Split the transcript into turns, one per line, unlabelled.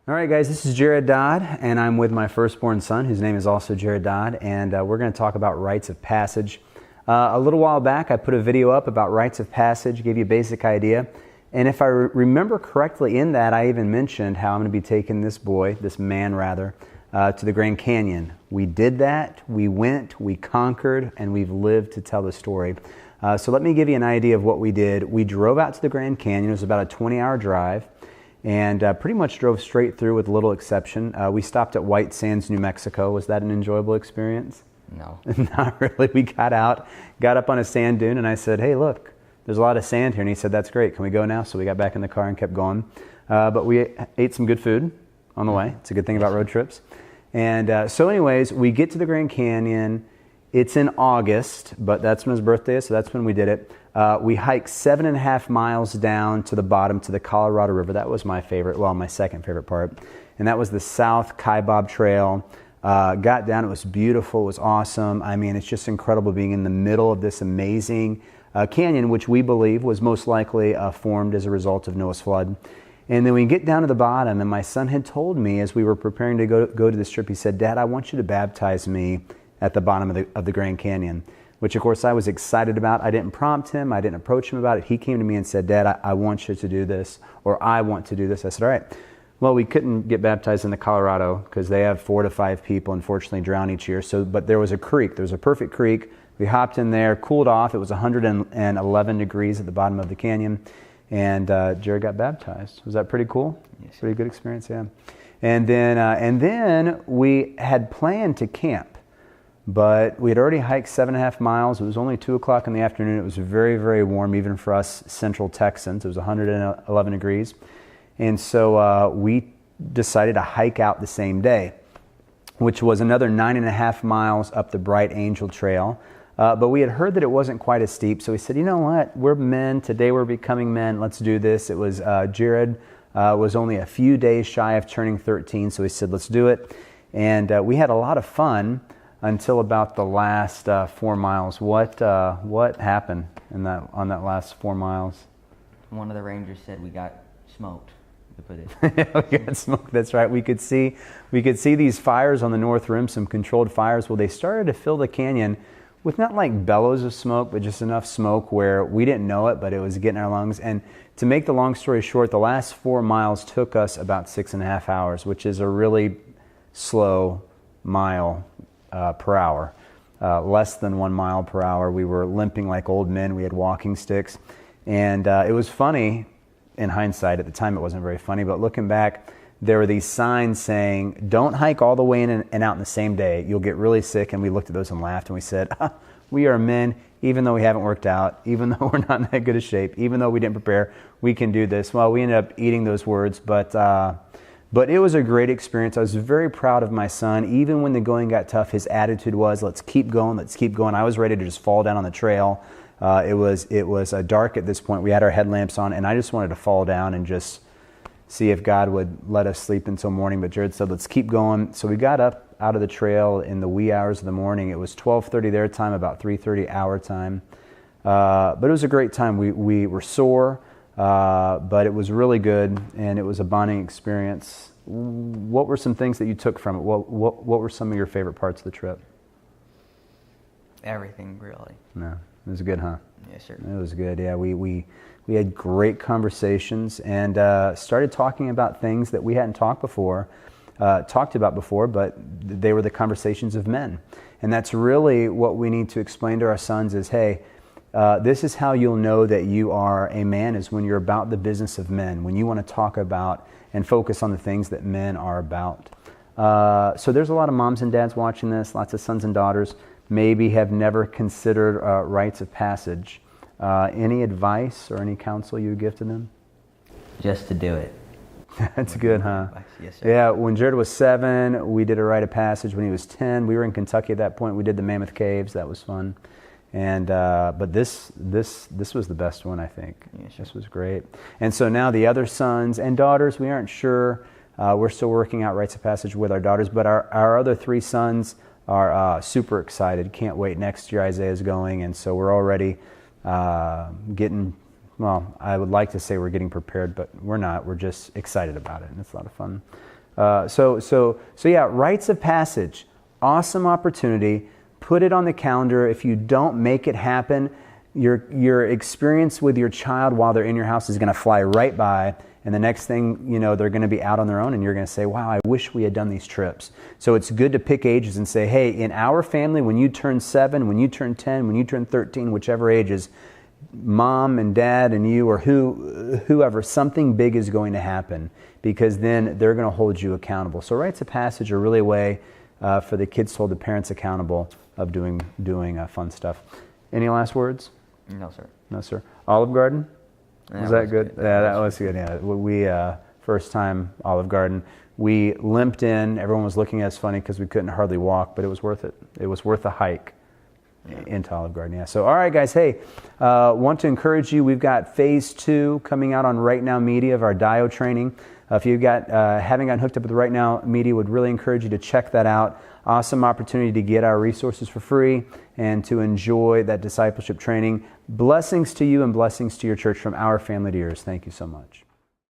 All right, guys, this is Jared Dodd, and I'm with my firstborn son, whose name is also Jared Dodd, and we're going to talk about rites of passage. A little while back, I put a video up about rites of passage, gave you a basic idea, and if I remember correctly in that, I even mentioned how I'm going to be taking this man rather, to the Grand Canyon. We did that, we went, we conquered, and we've lived to tell the story. So let me give you an idea of what we did. We drove out to the Grand Canyon. It was about a 20-hour drive. And pretty much drove straight through with little exception. We stopped at White Sands, New Mexico. Was that an enjoyable experience?
No.
Not really. We got out, got up on a sand dune, and I said, hey, look, there's a lot of sand here. And he said, that's great. Can we go now? So we got back in the car and kept going. But we ate some good food on the way. It's a good thing about road trips. And so anyways, we get to the Grand Canyon. It's in August, but that's when his birthday is, so that's when we did it. We hiked 7.5 miles down to the bottom to the Colorado River. That was my favorite, well, my second favorite part. And that was the South Kaibab Trail. Got down, it was beautiful, it was awesome. I mean, it's just incredible being in the middle of this amazing canyon, which we believe was most likely formed as a result of Noah's flood. And then we get down to the bottom, and my son had told me as we were preparing to go to this trip, he said, Dad, I want you to baptize me at the bottom of the Grand Canyon, which of course I was excited about. I didn't prompt him, I didn't approach him about it. He came to me and said, Dad, I want you to do this, or I want to do this. I said, all right. Well, we couldn't get baptized in the Colorado because they have 4 to 5 people unfortunately drown each year. But there was a creek, there was a perfect creek. We hopped in there, cooled off. It was 111 degrees at the bottom of the canyon, and Jared got baptized. Was that pretty cool?
Yes.
Pretty good experience, yeah. And then we had planned to camp. But we had already hiked 7.5 miles. It was only 2 o'clock in the afternoon. It was very, very warm, even for us Central Texans. It was 111 degrees. And so we decided to hike out the same day, which was another 9.5 miles up the Bright Angel Trail. But we had heard that it wasn't quite as steep. So we said, you know what? We're men. Today we're becoming men. Let's do this. It was Jared was only a few days shy of turning 13. So we said, let's do it. And we had a lot of fun until about the last 4 miles. What happened on that last 4 miles?
One of the rangers said we got smoked, to put it.
We got smoked. That's right. We could see these fires on the north rim, some controlled fires. Well, they started to fill the canyon with not like bellows of smoke, but just enough smoke where we didn't know it, but it was getting our lungs. And to make the long story short, the last 4 miles took us about 6.5 hours, which is a really slow mile per hour, less than 1 mile per hour. We were limping like old men. We had walking sticks. And it was funny in hindsight. At the time, it wasn't very funny. But looking back, there were these signs saying, don't hike all the way in and out in the same day. You'll get really sick. And we looked at those and laughed. And we said, we are men, even though we haven't worked out, even though we're not in that good a shape, even though we didn't prepare, we can do this. Well, we ended up eating those words. But it was a great experience. I was very proud of my son. Even when the going got tough, his attitude was, let's keep going, let's keep going. I was ready to just fall down on the trail. It was dark at this point. We had our headlamps on, and I just wanted to fall down and just see if God would let us sleep until morning. But Jared said, let's keep going. So we got up out of the trail in the wee hours of the morning. It was 12:30 their time, about 3:30 our time. But it was a great time. We were sore. But it was really good, and it was a bonding experience. What were some things that you took from it? What were some of your favorite parts of the trip?
Everything, really.
No, it was good, huh?
Yes, sir.
It was good, yeah. We had great conversations and started talking about things that we hadn't talked about before, but they were the conversations of men. And that's really what we need to explain to our sons is, hey, this is how you'll know that you are a man, is when you're about the business of men, when you want to talk about and focus on the things that men are about. So there's a lot of moms and dads watching this, lots of sons and daughters, maybe have never considered rites of passage. Any advice or any counsel you would give to them?
Just to do it.
That's good, huh?
Yes, sir.
Yeah, when Jared was 7, we did a rite of passage. When he was 10, we were in Kentucky at that point. We did the Mammoth Caves. That was fun. And but this was the best one, I think.
Yes, sir.
This was great. And so now the other sons and daughters, we aren't sure. We're still working out rites of passage with our daughters, but our other 3 sons are super excited. Can't wait. Next year Isaiah's going, and so we're already getting. Well, I would like to say we're getting prepared, but we're not. We're just excited about it, and it's a lot of fun. So yeah, rites of passage, awesome opportunity. Put it on the calendar. If you don't make it happen, your experience with your child while they're in your house is going to fly right by, and the next thing you know, they're going to be out on their own, and you're going to say, wow, I wish we had done these trips. So it's good to pick ages and say, hey, in our family, when you turn 7, when you turn 10, when you turn 13, whichever ages, mom and dad and you or whoever, something big is going to happen, because then they're going to hold you accountable. So rites of passage are really a way for the kids to hold the parents accountable of doing fun stuff. Any last words?
No, sir.
No, sir. Olive Garden? Was that good? Yeah, that was good. Yeah, we first time Olive Garden. We limped in. Everyone was looking at us funny because we couldn't hardly walk, but it was worth it. It was worth the hike into Olive Garden. Yeah. So, all right, guys. Hey, want to encourage you. We've got phase 2 coming out on Right Now Media of our DIO training. If you haven't gotten hooked up with Right Now Media, would really encourage you to check that out. Awesome opportunity to get our resources for free and to enjoy that discipleship training. Blessings to you and blessings to your church from our family to yours. Thank you so much.